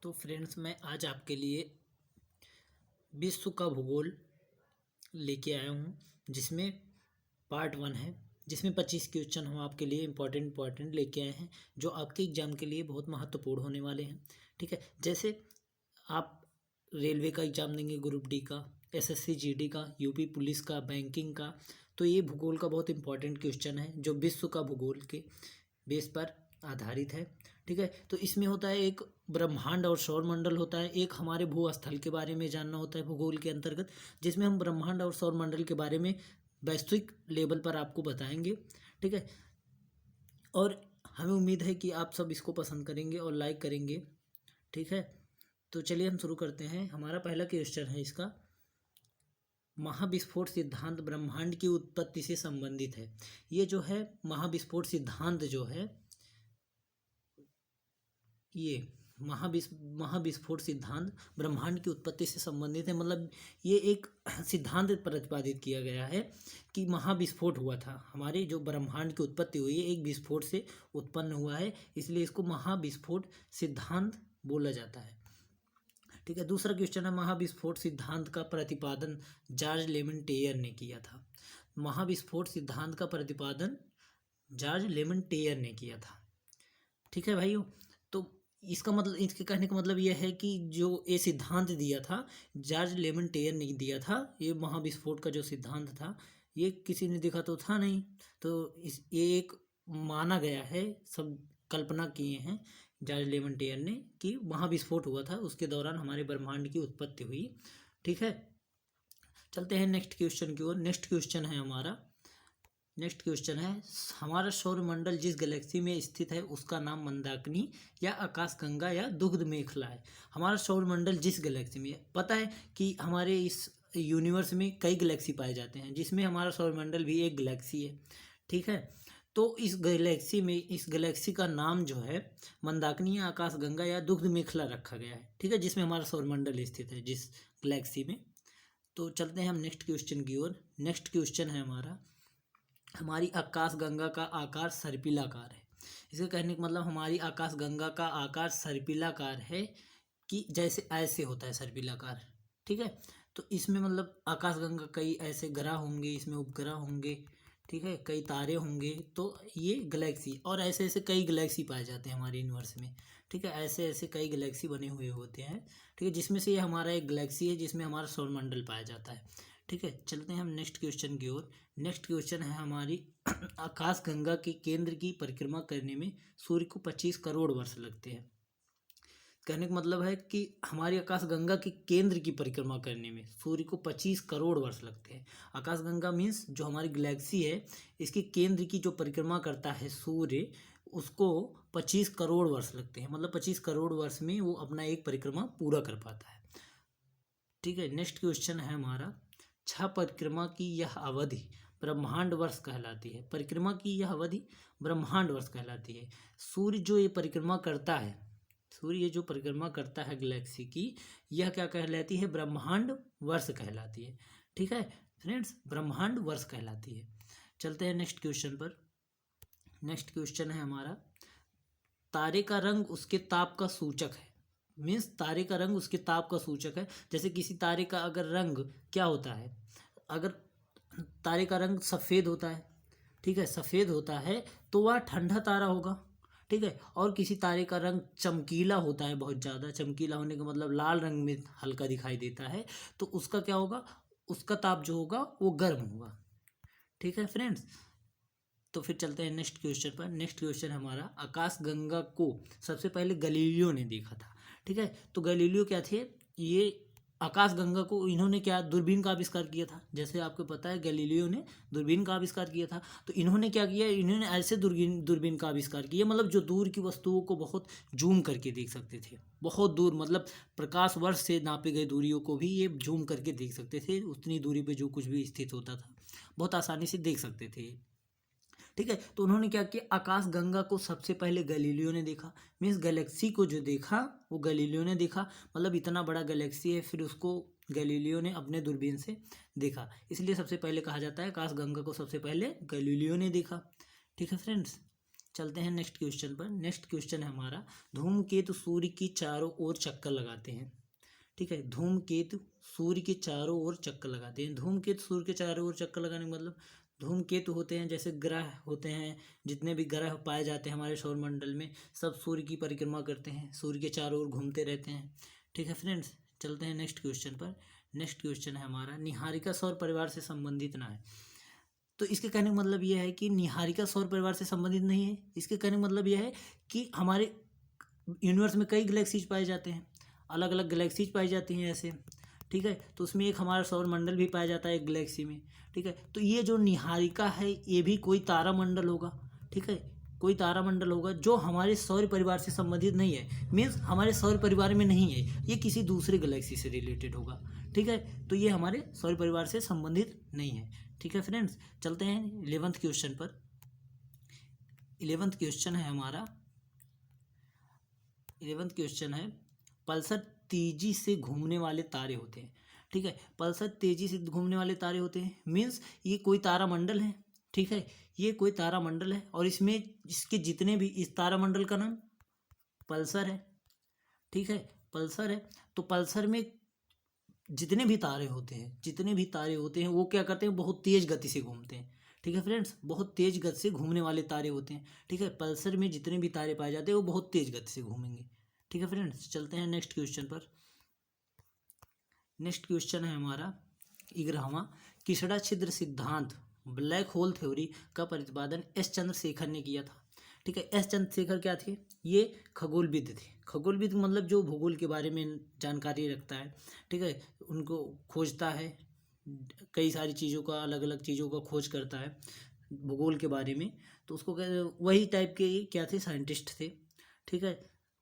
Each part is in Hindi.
तो फ्रेंड्स, मैं आज आपके लिए विश्व का भूगोल लेके आया हूँ, जिसमें पार्ट 1 है, जिसमें 25 क्वेश्चन हम आपके लिए इम्पोर्टेंट लेके आए हैं, जो आपके एग्जाम के लिए बहुत महत्वपूर्ण होने वाले हैं। ठीक है, जैसे आप रेलवे का एग्जाम देंगे, ग्रुप डी का, एसएससी जीडी का, यूपी पुलिस का, बैंकिंग का, तो ये भूगोल का बहुत इंपॉर्टेंट क्वेश्चन है जो विश्व का भूगोल के बेस पर आधारित है। ठीक है, तो इसमें होता है एक ब्रह्मांड और सौरमंडल होता है, एक हमारे भूस्थल के बारे में जानना होता है भूगोल के अंतर्गत, जिसमें हम ब्रह्मांड और सौरमंडल के बारे में वैश्विक लेवल पर आपको बताएंगे। ठीक है, और हमें उम्मीद है कि आप सब इसको पसंद करेंगे और लाइक करेंगे। ठीक है, तो चलिए हम शुरू करते हैं। हमारा पहला क्वेश्चन है इसका, महाविस्फोट सिद्धांत ब्रह्मांड की उत्पत्ति से संबंधित है। ये जो है महाविस्फोट सिद्धांत जो है, ये महाविस्फोट सिद्धांत ब्रह्मांड की उत्पत्ति से संबंधित है। मतलब ये एक सिद्धांत प्रतिपादित किया गया है कि महाविस्फोट हुआ था, हमारे जो ब्रह्मांड की उत्पत्ति हुई है एक विस्फोट से उत्पन्न हुआ है, इसलिए इसको महाविस्फोट सिद्धांत बोला जाता है। ठीक है, दूसरा क्वेश्चन है, महाविस्फोट सिद्धांत का प्रतिपादन जॉर्ज लेमेंटेयर ने किया था। महाविस्फोट सिद्धांत का प्रतिपादन जॉर्ज लेमेंटेयर ने किया था। ठीक है भाइयों, तो इसका मतलब, इसके कहने का मतलब यह है कि जो ये सिद्धांत दिया था जॉर्ज लेमेंटेयर ने दिया था, ये महाविस्फोट का जो सिद्धांत था ये किसी ने देखा तो था नहीं, तो ये एक माना गया है, सब कल्पना किए हैं जॉर्ज लेमेंटेयर ने कि महाविस्फोट हुआ था, उसके दौरान हमारे ब्रह्मांड की उत्पत्ति हुई। ठीक है, चलते हैं नेक्स्ट क्वेश्चन की ओर। नेक्स्ट क्वेश्चन है हमारा सौरमंडल जिस गैलेक्सी में स्थित है उसका नाम मंदाकिनी या आकाशगंगा या दुग्ध मेखला है। हमारा सौरमंडल जिस गैलेक्सी में, पता है कि हमारे इस यूनिवर्स में कई गैलेक्सी पाए जाते हैं, जिसमें हमारा सौरमंडल भी एक गैलेक्सी है। ठीक है, तो इस गैलेक्सी का नाम जो है मंदाकिनी या आकाशगंगा या दुग्ध मेखला रखा गया है। ठीक है, जिसमें हमारा सौरमंडल स्थित है, जिस गैलेक्सी में। तो चलते हैं हम नेक्स्ट क्वेश्चन की ओर। नेक्स्ट क्वेश्चन है हमारी आकाशगंगा का आकार सर्पिलाकार है। इसका कहने का मतलब हमारी आकाशगंगा का आकार सर्पिलाकार है, कि जैसे ऐसे होता है सर्पिलाकार। ठीक है, तो इसमें मतलब आकाशगंगा कई ऐसे ग्रह होंगे, इसमें उपग्रह होंगे। ठीक है, कई तारे होंगे, तो ये गैलेक्सी, और ऐसे ऐसे कई गैलेक्सी पाए जाते हैं हमारे यूनिवर्स में। ठीक है, ऐसे ऐसे कई गैलेक्सी बने हुए होते हैं। ठीक है, जिसमें से ये हमारा एक गैलेक्सी है जिसमें हमारा सौरमंडल पाया जाता है। ठीक है, चलते हैं हम नेक्स्ट क्वेश्चन की ओर। नेक्स्ट क्वेश्चन है हमारी आकाशगंगा के केंद्र की परिक्रमा करने में सूर्य को 25 करोड़ वर्ष लगते हैं। कहने का मतलब है कि हमारी आकाशगंगा के केंद्र की परिक्रमा करने में सूर्य को 25 करोड़ वर्ष लगते हैं। आकाशगंगा मीन्स जो हमारी गैलेक्सी है, इसके केंद्र की जो परिक्रमा करता है सूर्य, उसको 25 करोड़ वर्ष लगते हैं। मतलब 25 करोड़ वर्ष में वो अपना एक परिक्रमा पूरा कर पाता है। ठीक है, नेक्स्ट क्वेश्चन है हमारा, छह परिक्रमा की यह अवधि ब्रह्मांड वर्ष कहलाती है। परिक्रमा की यह अवधि ब्रह्मांड वर्ष कहलाती है। सूर्य जो ये परिक्रमा करता है, सूर्य जो परिक्रमा करता है गैलेक्सी की, यह क्या कहलाती है? ब्रह्मांड वर्ष कहलाती है। ठीक है फ्रेंड्स, ब्रह्मांड वर्ष कहलाती है। चलते हैं नेक्स्ट क्वेश्चन पर। नेक्स्ट क्वेश्चन है हमारा, तारे का रंग उसके ताप का सूचक है। मीन्स तारे का रंग उसके ताप का सूचक है। जैसे किसी तारे का अगर रंग क्या होता है, अगर तारे का रंग सफ़ेद होता है, ठीक है, सफ़ेद होता है तो वह ठंडा तारा होगा। ठीक है, और किसी तारे का रंग चमकीला होता है, बहुत ज़्यादा चमकीला होने का मतलब लाल रंग में हल्का दिखाई देता है, तो उसका क्या होगा? उसका ताप जो होगा वो गर्म होगा। ठीक है फ्रेंड्स, तो फिर चलते हैं नेक्स्ट क्वेश्चन पर। नेक्स्ट क्वेश्चन हमारा, आकाशगंगा को सबसे पहले गैलीलियो ने देखा था। ठीक है, तो गैलीलियो क्या थे? ये आकाशगंगा को इन्होंने क्या, दूरबीन का आविष्कार किया था। जैसे आपको पता है गैलीलियो ने दूरबीन का आविष्कार किया था, तो इन्होंने क्या किया, इन्होंने ऐसे दूरबीन का आविष्कार किया, मतलब जो दूर की वस्तुओं को बहुत जूम करके देख सकते थे, बहुत दूर, मतलब प्रकाश वर्ष से नापे गए दूरियों को भी ये जूम करके देख सकते थे। उतनी दूरी पे जो कुछ भी स्थित होता था बहुत आसानी से देख सकते थे। ठीक है, तो उन्होंने क्या किया, आकाशगंगा को सबसे पहले गैलीलियो ने देखा। मीन्स गैलेक्सी को जो देखा वो गैलीलियो ने देखा, मतलब इतना बड़ा गैलेक्सी है, फिर उसको गैलीलियो ने अपने दूरबीन से देखा, इसलिए सबसे पहले कहा जाता है आकाशगंगा को सबसे पहले गैलीलियो ने देखा। ठीक है फ्रेंड्स, चलते हैं नेक्स्ट क्वेश्चन पर। नेक्स्ट क्वेश्चन है हमारा, धूमकेतु सूर्य की चारों ओर चक्कर लगाते हैं। ठीक है, धूमकेतु सूर्य के चारों ओर चक्कर लगाते हैं। धूमकेतु सूर्य के चारों ओर चक्कर लगाने का मतलब, धूमकेतु होते हैं जैसे ग्रह होते हैं, जितने भी ग्रह पाए जाते हैं हमारे सौरमंडल में, सब सूर्य की परिक्रमा करते हैं, सूर्य के चारों ओर घूमते रहते हैं। ठीक है फ्रेंड्स, चलते हैं नेक्स्ट क्वेश्चन पर। नेक्स्ट क्वेश्चन है हमारा, निहारिका सौर परिवार से संबंधित ना है। तो इसके कहने का मतलब यह है कि निहारिका सौर परिवार से संबंधित नहीं है। इसके कहने का मतलब यह है कि हमारे यूनिवर्स में कई गैलेक्सीज पाए जाते हैं, अलग अलग गैलेक्सीज पाई जाती हैं ऐसे। ठीक है, तो उसमें एक हमारा सौरमंडल भी पाया जाता है एक गैलेक्सी में। ठीक है, तो ये जो निहारिका है ये भी कोई तारामंडल होगा। ठीक है, कोई तारामंडल होगा जो हमारे सौर परिवार से संबंधित नहीं है, मीन्स हमारे सौर परिवार में नहीं है, ये किसी दूसरे गैलेक्सी से रिलेटेड होगा। ठीक है, तो ये हमारे सौर परिवार से संबंधित नहीं है। ठीक है फ्रेंड्स, चलते हैं 11th क्वेश्चन पर। 11th क्वेश्चन है हमारा, 11th क्वेश्चन है, पल्सर तेजी से घूमने वाले तारे होते हैं। ठीक है, पल्सर तेजी से घूमने वाले तारे होते हैं, मीन्स ये कोई तारामंडल है। ठीक है, ये कोई तारामंडल है और इसमें इसके जितने भी, इस तारामंडल का नाम पल्सर है। ठीक है, पल्सर है। तो पल्सर में जितने भी तारे होते हैं, जितने भी तारे होते हैं वो क्या करते हैं, बहुत तेज गति से घूमते हैं। ठीक है फ्रेंड्स, बहुत तेज गति से घूमने वाले तारे होते हैं। ठीक है, पल्सर में जितने भी तारे पाए जाते हैं वो बहुत तेज गति से घूमेंगे। ठीक है फ्रेंड्स, चलते हैं नेक्स्ट क्वेश्चन पर। नेक्स्ट क्वेश्चन है हमारा 11वां, किसड़ा छिद्र सिद्धांत ब्लैक होल थ्योरी का प्रतिपादन एस चंद्रशेखर ने किया था। ठीक है, एस चंद्रशेखर क्या थे, ये खगोलविद थे। खगोलविद मतलब जो भूगोल के बारे में जानकारी रखता है। ठीक है, उनको खोजता है, कई सारी चीज़ों का, अलग अलग चीज़ों का खोज करता है भूगोल के बारे में, तो उसको वही टाइप के क्या थे, साइंटिस्ट थे। ठीक है,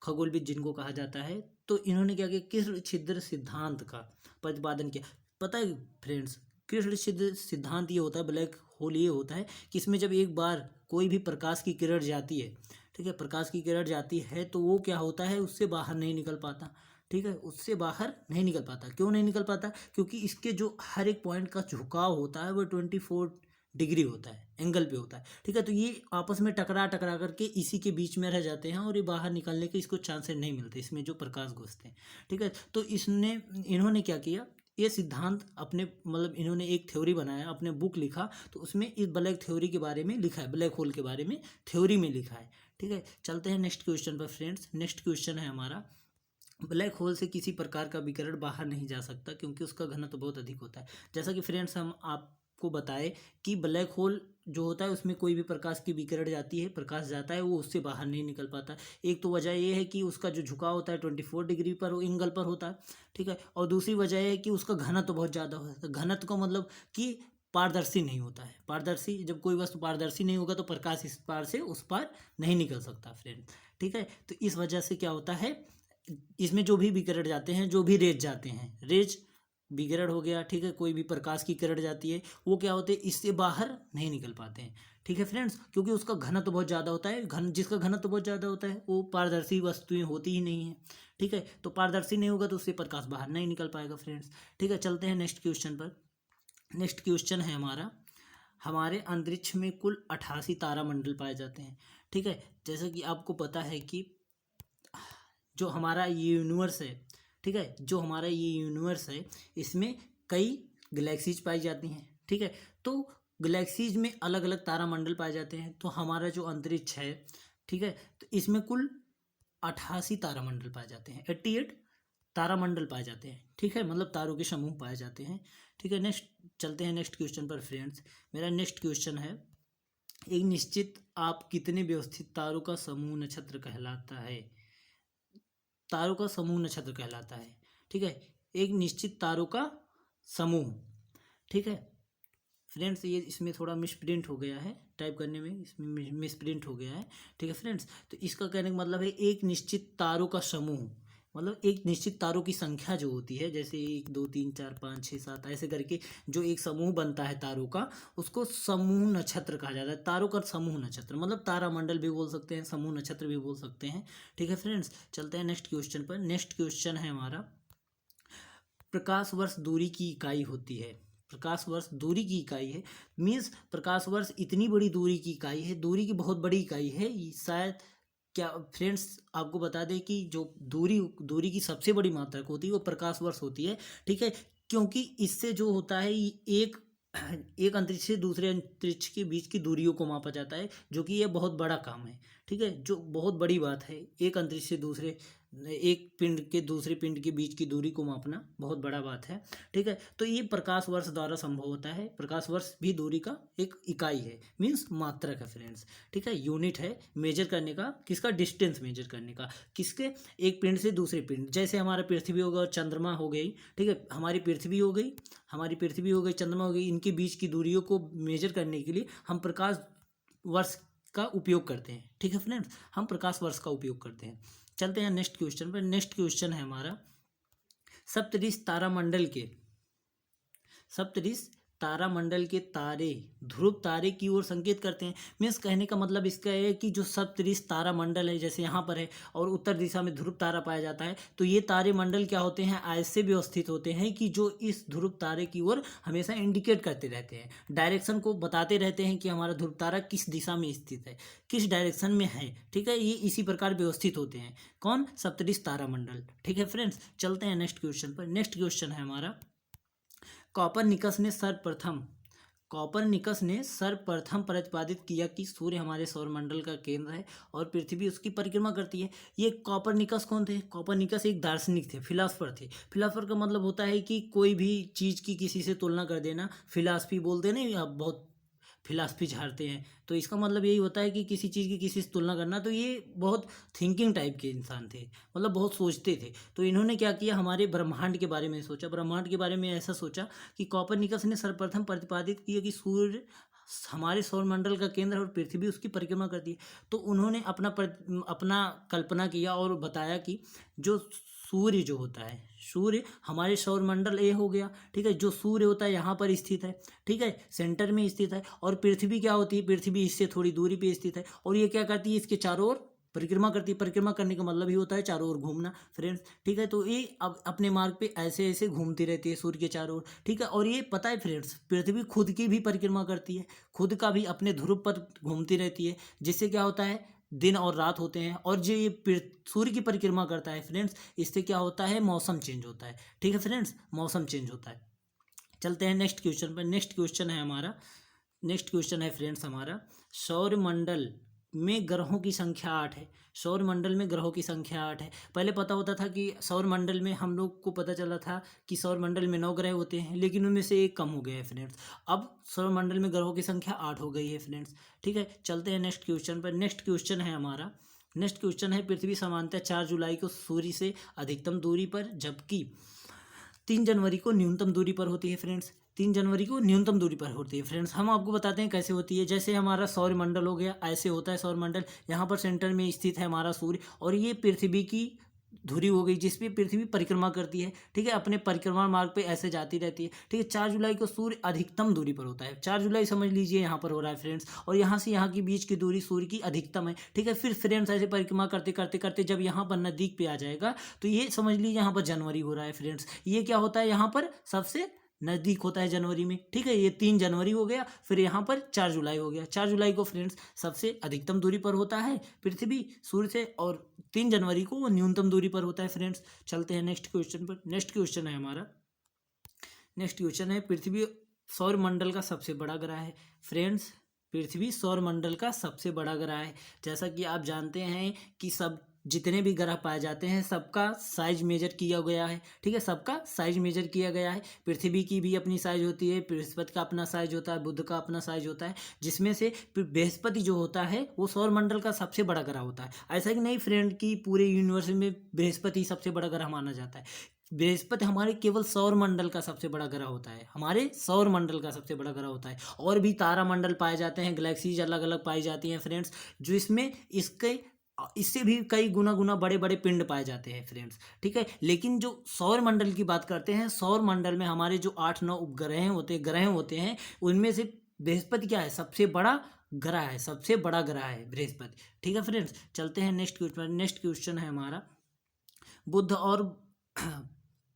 खगोलविद जिनको कहा जाता है। तो इन्होंने क्या किया, कृष्ण छिद्र सिद्धांत का प्रतिपादन किया। पता है फ्रेंड्स, कृष्ण छिद्र सिद्धांत ये होता है, ब्लैक होल ये होता है कि इसमें जब एक बार कोई भी प्रकाश की किरण जाती है, ठीक है, प्रकाश की किरण जाती है तो वो क्या होता है, उससे बाहर नहीं निकल पाता। ठीक है, उससे बाहर नहीं निकल पाता। क्यों नहीं निकल पाता, क्योंकि इसके जो हर एक पॉइंट का झुकाव होता है वो 24 डिग्री होता है, एंगल पे होता है। ठीक है, तो ये आपस में टकरा टकरा करके इसी के बीच में रह जाते हैं और ये बाहर निकलने के इसको चांसेस नहीं मिलते, इसमें जो प्रकाश घुसते हैं। ठीक है, तो इन्होंने क्या किया, ये सिद्धांत अपने, मतलब इन्होंने एक थ्योरी बनाया, अपने बुक लिखा, तो उसमें इस ब्लैक थ्योरी के बारे में लिखा है, ब्लैक होल के बारे में थ्योरी में लिखा है। ठीक है, चलते हैं नेक्स्ट क्वेश्चन पर फ्रेंड्स। नेक्स्ट क्वेश्चन है हमारा, ब्लैक होल से किसी प्रकार का विकिरण बाहर नहीं जा सकता क्योंकि उसका घनत्व बहुत अधिक होता है। जैसा कि फ्रेंड्स हम आपको बताए कि ब्लैक होल जो होता है उसमें कोई भी प्रकाश की विकिरण जाती है, प्रकाश जाता है, वो उससे बाहर नहीं निकल पाता। एक तो वजह ये है कि उसका जो झुकाव होता है 24 डिग्री पर, वो एंगल पर होता है। ठीक है, और दूसरी वजह है कि उसका घनत्व बहुत ज़्यादा होता है। घनत्व का मतलब कि पारदर्शी नहीं होता है। पारदर्शी, जब कोई वस्तु पारदर्शी नहीं होगा तो प्रकाश इस पार से उस पार नहीं निकल सकता फ्रेंड। ठीक है, तो इस वजह से क्या होता है, इसमें जो भी विकिरण जाते हैं, जो भी रेज जाते हैं, रेज विकिरण हो गया, ठीक है, कोई भी प्रकाश की किरण जाती है, वो क्या होते हैं, इससे बाहर नहीं निकल पाते हैं। ठीक है फ्रेंड्स, क्योंकि उसका घनत्व बहुत ज़्यादा होता है। जिसका घनत्व बहुत ज़्यादा होता है वो पारदर्शी वस्तुएं होती ही नहीं है। ठीक है, तो पारदर्शी नहीं होगा तो उससे प्रकाश बाहर नहीं निकल पाएगा फ्रेंड्स। ठीक है, चलते हैं नेक्स्ट क्वेश्चन पर। नेक्स्ट क्वेश्चन है हमारा, हमारे अंतरिक्ष में कुल 88 तारामंडल पाए जाते हैं। ठीक है, जैसा कि आपको पता है कि जो हमारा ये यूनिवर्स है, ठीक है, जो हमारा ये यूनिवर्स है, इसमें कई गैलेक्सीज पाई जाती हैं। ठीक है, तो गैलेक्सीज में अलग अलग तारामंडल पाए जाते हैं। तो हमारा जो अंतरिक्ष है, ठीक है, तो इसमें कुल 88 तारामंडल पाए जाते हैं, 88 तारामंडल पाए जाते हैं। ठीक है, मतलब तारों के समूह पाए जाते हैं। ठीक है, नेक्स्ट चलते हैं नेक्स्ट क्वेश्चन पर फ्रेंड्स। मेरा नेक्स्ट क्वेश्चन है, एक निश्चित आप कितने व्यवस्थित तारों का समूह नक्षत्र कहलाता है। तारों का समूह नक्षत्र कहलाता है। ठीक है, एक निश्चित तारों का समूह। ठीक है फ्रेंड्स, ये इसमें थोड़ा मिसप्रिंट हो गया है, टाइप करने में इसमें मिसप्रिंट हो गया है। ठीक है फ्रेंड्स, तो इसका कहने का मतलब है एक निश्चित तारों का समूह, मतलब एक निश्चित तारों की संख्या जो होती है, जैसे 1 2 3 4 5 6 7 ऐसे करके जो एक समूह बनता है तारों का, उसको समूह नक्षत्र कहा जाता है। तारों का समूह नक्षत्र मतलब तारामंडल भी बोल सकते हैं, समूह नक्षत्र भी बोल सकते हैं। ठीक है फ्रेंड्स, चलते हैं नेक्स्ट क्वेश्चन पर। नेक्स्ट क्वेश्चन है हमारा, प्रकाश वर्ष दूरी की इकाई होती है। प्रकाश वर्ष दूरी की इकाई है। मीन्स प्रकाश वर्ष इतनी बड़ी दूरी की इकाई है, दूरी की बहुत बड़ी इकाई है। शायद क्या फ्रेंड्स आपको बता दें कि जो दूरी की सबसे बड़ी मात्रक होती है वो प्रकाश वर्ष होती है। ठीक है, क्योंकि इससे जो होता है एक एक अंतरिक्ष से दूसरे अंतरिक्ष के बीच की दूरियों को मापा जाता है, जो कि यह बहुत बड़ा काम है। ठीक है, जो बहुत बड़ी बात है, एक अंतरिक्ष से दूसरे, एक पिंड के दूसरे पिंड के बीच की दूरी को मापना बहुत बड़ा बात है। ठीक है, तो ये प्रकाश वर्ष द्वारा संभव होता है। प्रकाश वर्ष भी दूरी का एक इकाई है, मीन्स मात्रक है फ्रेंड्स। ठीक है, यूनिट है मेजर करने का, किसका, डिस्टेंस मेजर करने का, किसके, एक पिंड से दूसरे पिंड। जैसे हमारा पृथ्वी होगा और चंद्रमा हो गई। ठीक है, हमारी पृथ्वी हो गई, चंद्रमा हो गई, इनके बीच की दूरियों को मेजर करने के लिए हम प्रकाश वर्ष का उपयोग करते हैं। ठीक है फ्रेंड्स, हम प्रकाश वर्ष का उपयोग करते हैं। चलते हैं नेक्स्ट क्वेश्चन पर। नेक्स्ट क्वेश्चन है हमारा, सप्तऋषि तारामंडल के तारे ध्रुव तारे की ओर संकेत करते हैं। मीन्स कहने का मतलब इसका है कि जो सप्तऋषि तारामंडल है, जैसे यहाँ पर है और उत्तर दिशा में ध्रुव तारा पाया जाता है, तो ये तारे मंडल क्या होते हैं, ऐसे व्यवस्थित होते हैं कि जो इस ध्रुव तारे की ओर हमेशा इंडिकेट करते रहते हैं, डायरेक्शन को बताते रहते हैं कि हमारा ध्रुव तारा किस दिशा में स्थित है, किस डायरेक्शन में है। ठीक है, ये इसी प्रकार व्यवस्थित होते हैं। कौन, सप्तऋषि तारामंडल। ठीक है फ्रेंड्स, चलते हैं नेक्स्ट क्वेश्चन पर। नेक्स्ट क्वेश्चन है हमारा, कॉपरनिकस ने सर्वप्रथम प्रतिपादित किया कि सूर्य हमारे सौरमंडल का केंद्र है और पृथ्वी उसकी परिक्रमा करती है। ये कॉपरनिकस कौन थे? कॉपरनिकस एक दार्शनिक थे, फिलासफर थे। फिलासफर का मतलब होता है कि कोई भी चीज़ की किसी से तुलना कर देना, फिलासफी बोलते हैं ना, आप बहुत फिलासफी झाड़ते हैं, तो इसका मतलब यही होता है कि किसी चीज़ की किसी से तुलना करना। तो ये बहुत थिंकिंग टाइप के इंसान थे, मतलब बहुत सोचते थे। तो इन्होंने क्या किया, हमारे ब्रह्मांड के बारे में सोचा, ब्रह्मांड के बारे में ऐसा सोचा कि कॉपरनिकस ने सर्वप्रथम प्रतिपादित किया कि सूर्य हमारे सौरमंडल का केंद्र है और पृथ्वी उसकी परिक्रमा करती है। तो उन्होंने अपना कल्पना किया और बताया कि जो सूर्य जो होता है, सूर्य हमारे सौरमंडल ए हो गया। ठीक है, जो सूर्य होता है यहाँ पर स्थित है, ठीक है, सेंटर में स्थित है। और पृथ्वी क्या होती है, पृथ्वी इससे थोड़ी दूरी पे स्थित है और ये क्या करती है, इसके चारों ओर परिक्रमा करती है। परिक्रमा करने का मतलब ही होता है चारों ओर घूमना फ्रेंड्स। ठीक है, तो ये अब अपने मार्ग पे ऐसे ऐसे घूमती रहती है सूर्य के चारों ओर। ठीक है, और ये पता है फ्रेंड्स, पृथ्वी खुद की भी परिक्रमा करती है, खुद का भी अपने ध्रुव पर घूमती रहती है, जिससे क्या होता है, दिन और रात होते हैं। और जो ये सूर्य की परिक्रमा करता है फ्रेंड्स, इससे क्या होता है, मौसम चेंज होता है। ठीक है फ्रेंड्स, मौसम चेंज होता है। चलते हैं नेक्स्ट क्वेश्चन पर। नेक्स्ट क्वेश्चन है फ्रेंड्स हमारा, सौरमंडल में ग्रहों की संख्या 8 है। सौरमंडल में ग्रहों की संख्या 8 है। पहले पता होता था कि सौरमंडल में, हम लोग को पता चला था कि सौरमंडल में 9 ग्रह होते हैं, लेकिन उनमें से एक कम हो गया है फ्रेंड्स। अब सौरमंडल में ग्रहों की संख्या 8 हो गई है फ्रेंड्स। ठीक है, चलते हैं नेक्स्ट क्वेश्चन पर। नेक्स्ट क्वेश्चन है हमारा, नेक्स्ट क्वेश्चन है, पृथ्वी सामान्यतः 4 जुलाई को सूर्य से अधिकतम दूरी पर, जबकि 3 जनवरी को न्यूनतम दूरी पर होती है फ्रेंड्स। 3 जनवरी को न्यूनतम दूरी पर होती है फ्रेंड्स। हम आपको बताते हैं कैसे होती है। जैसे हमारा सौरमंडल हो गया, ऐसे होता है सौरमंडल। यहाँ पर सेंटर में स्थित है हमारा सूर्य और ये पृथ्वी की धुरी हो गई, जिस पे पृथ्वी परिक्रमा करती है। ठीक है, अपने परिक्रमा मार्ग पे ऐसे जाती रहती है। ठीक है, 4 जुलाई को सूर्य अधिकतम दूरी पर होता है। 4 जुलाई समझ लीजिए यहाँ पर हो रहा है फ्रेंड्स, और यहाँ से यहाँ की बीच की दूरी सूर्य की अधिकतम है। ठीक है, फिर फ्रेंड्स ऐसे परिक्रमा करते करते करते जब यहाँ पर नज़दीक पे आ जाएगा, तो ये समझ लीजिए यहाँ पर जनवरी हो रहा है फ्रेंड्स। ये क्या होता है, यहाँ पर सबसे नज़दीक होता है जनवरी में। ठीक है, ये 3 जनवरी हो गया, फिर यहाँ पर 4 जुलाई हो गया। 4 जुलाई को फ्रेंड्स सबसे अधिकतम दूरी पर होता है पृथ्वी सूर्य से, और 3 जनवरी को वो न्यूनतम दूरी पर होता है फ्रेंड्स। चलते हैं नेक्स्ट क्वेश्चन पर। नेक्स्ट क्वेश्चन है हमारा, नेक्स्ट क्वेश्चन है, पृथ्वी सौरमंडल का सबसे बड़ा ग्रह है फ्रेंड्स। पृथ्वी सौरमंडल का सबसे बड़ा ग्रह है। जैसा कि आप जानते हैं कि सब जितने भी ग्रह पाए जाते हैं सबका साइज मेजर किया गया है। ठीक है, सबका साइज मेजर किया गया है। पृथ्वी की भी अपनी साइज होती है, बृहस्पति का अपना साइज होता है, बुध का अपना साइज होता है, जिसमें से बृहस्पति जो होता है वो सौरमंडल का सबसे बड़ा ग्रह होता है। ऐसा कि नहीं फ्रेंड कि पूरे यूनिवर्स में बृहस्पति सबसे बड़ा ग्रह माना जाता है। बृहस्पति हमारे केवल सौरमंडल का सबसे बड़ा ग्रह होता है, हमारे सौरमंडल का सबसे बड़ा ग्रह होता है। और भी तारामंडल पाए जाते हैं, गैलेक्सीज अलग अलग पाई जाती हैं फ्रेंड्स, जो इससे भी कई गुना बड़े बड़े पिंड पाए जाते हैं फ्रेंड्स। ठीक है, लेकिन जो सौरमंडल की बात करते हैं, सौरमंडल में हमारे जो 8-9 उपग्रह ग्रह होते हैं, उनमें से बृहस्पति क्या है, सबसे बड़ा ग्रह है, सबसे बड़ा ग्रह है बृहस्पति। ठीक है फ्रेंड्स, चलते हैं नेक्स्ट क्वेश्चन। नेक्स्ट क्वेश्चन है हमारा, बुध और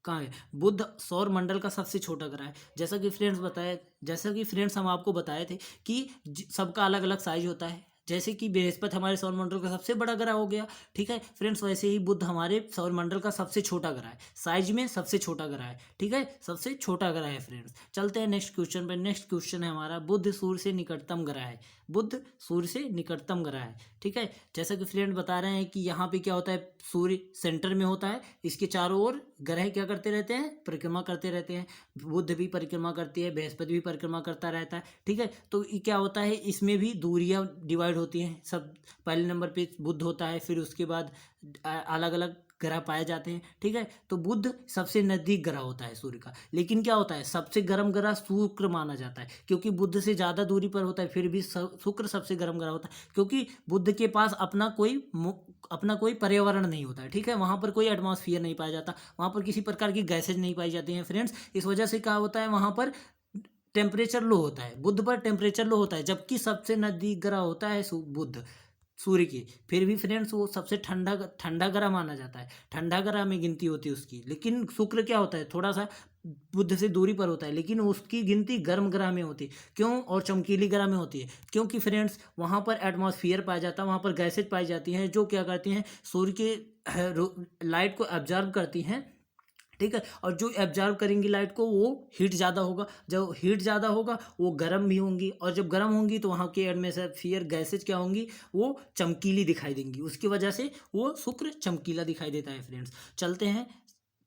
कहाँ है? बुध सौर मंडल का सबसे छोटा ग्रह है। जैसा कि फ्रेंड्स हम आपको बताए थे कि सबका अलग अलग साइज होता है। जैसे कि बृहस्पति हमारे सौरमंडल का सबसे बड़ा ग्रह हो गया, ठीक है फ्रेंड्स, वैसे ही बुध हमारे सौरमंडल का सबसे छोटा ग्रह है, साइज में सबसे छोटा ग्रह है, ठीक है, सबसे छोटा ग्रह है फ्रेंड्स। चलते हैं नेक्स्ट क्वेश्चन पर। नेक्स्ट क्वेश्चन है हमारा, बुध सूर्य से निकटतम ग्रह है। बुध सूर्य से निकटतम ग्रह है, ठीक है। जैसा कि फ्रेंड बता रहे हैं कि यहाँ पे क्या होता है, सूर्य सेंटर में होता है, इसके चारों ओर ग्रह क्या करते रहते हैं, परिक्रमा करते रहते हैं। बुध भी परिक्रमा करती है, बृहस्पति भी परिक्रमा करता रहता है, ठीक है। तो ये क्या होता है, इसमें भी दूरियां डिवाइड होती हैं। सब पहले नंबर पे बुध होता है, फिर उसके बाद अलग अलग ग्रह पाए जाते हैं, ठीक है। तो बुध सबसे नजदीक ग्रह होता है सूर्य का, लेकिन क्या होता है, सबसे गर्म ग्रह शुक्र माना जाता है, क्योंकि बुध से ज़्यादा दूरी पर होता है। फिर भी शुक्र सबसे गर्म ग्रह होता है, क्योंकि बुध के पास अपना कोई पर्यावरण नहीं होता है, ठीक है। वहाँ पर कोई एटमॉस्फेयर नहीं पाया जाता, वहाँ पर किसी प्रकार की गैसेज नहीं पाई जाती हैं फ्रेंड्स। इस वजह से क्या होता है, वहाँ पर टेम्परेचर लो होता है, बुध पर टेम्परेचर लो होता है, जबकि सबसे नजदीक ग्रह होता है बुध सूर्य की। फिर भी फ्रेंड्स वो सबसे ठंडा ग्रह माना जाता है, ठंडा ग्रह में गिनती होती है उसकी। लेकिन शुक्र क्या होता है, थोड़ा सा बुध से दूरी पर होता है, लेकिन उसकी गिनती गर्म ग्रह में होती है। क्यों? और चमकीली ग्रह में होती है, क्योंकि फ्रेंड्स वहाँ पर एटमॉस्फेयर पाया जाता है, वहाँ पर गैसेज पाई जाती हैं जो क्या करती हैं, सूर्य के लाइट को एब्जॉर्ब करती हैं, ठीक है। और जो एब्जॉर्ब करेंगी लाइट को, वो हीट ज़्यादा होगा, जब हीट ज़्यादा होगा वो गर्म भी होंगी, और जब गर्म होंगी तो वहाँ के एटमॉस्फेयर गैसेज क्या होंगी, वो चमकीली दिखाई देंगी। उसकी वजह से वो शुक्र चमकीला दिखाई देता है फ्रेंड्स। चलते हैं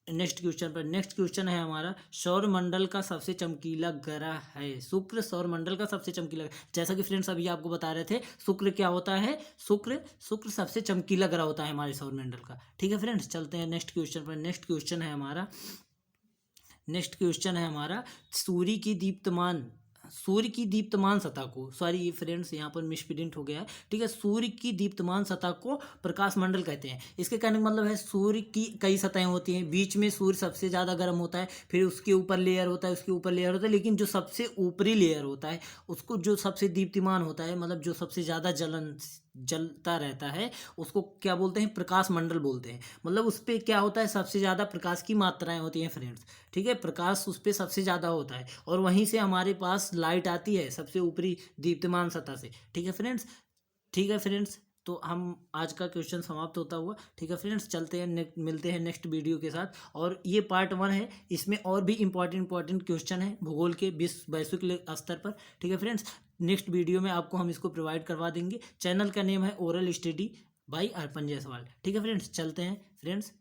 नेक्स्ट क्वेश्चन पर। नेक्स्ट क्वेश्चन है हमारा, सौरमंडल का सबसे चमकीला ग्रह है। शुक्र सौरमंडल का सबसे चमकीला, जैसा कि फ्रेंड्स अभी आपको बता रहे थे, शुक्र क्या होता है, शुक्र सबसे चमकीला ग्रह होता है हमारे सौरमंडल का, ठीक है फ्रेंड्स। चलते हैं नेक्स्ट क्वेश्चन पर। नेक्स्ट क्वेश्चन है हमारा, सूर्य की दीप्तमान सतह को, सॉरी ये फ्रेंड्स यहाँ पर मिसप्रिंट हो गया है, ठीक है। सूर्य की दीप्तमान सतह को प्रकाश मंडल कहते हैं। इसके कहने का मतलब है, सूर्य की कई सतहें होती हैं, बीच में सूर्य सबसे ज़्यादा गर्म होता है, फिर उसके ऊपर लेयर होता है, उसके ऊपर लेयर होता है, लेकिन जो सबसे ऊपरी लेयर होता है उसको, जो सबसे दीप्तिमान होता है, मतलब जो सबसे ज़्यादा जलता रहता है, उसको क्या बोलते हैं, प्रकाश मंडल बोलते हैं। मतलब उस पर क्या होता है, सबसे ज़्यादा प्रकाश की मात्राएं होती हैं फ्रेंड्स, ठीक है। प्रकाश उस पर सबसे ज़्यादा होता है, और वहीं से हमारे पास लाइट आती है सबसे ऊपरी दीप्तिमान सतह से, ठीक है फ्रेंड्स। ठीक है फ्रेंड्स, तो हम आज का क्वेश्चन समाप्त होता हुआ, ठीक है फ्रेंड्स। चलते हैं, मिलते हैं नेक्स्ट वीडियो के साथ। और ये पार्ट 1 है, इसमें और भी इंपॉर्टेंट क्वेश्चन है भूगोल के वैश्विक स्तर पर, ठीक है फ्रेंड्स। नेक्स्ट वीडियो में आपको हम इसको प्रोवाइड करवा देंगे। चैनल का नेम है ओरल स्टडी बाय अर्पण जायसवाल, ठीक है फ्रेंड्स। चलते हैं फ्रेंड्स।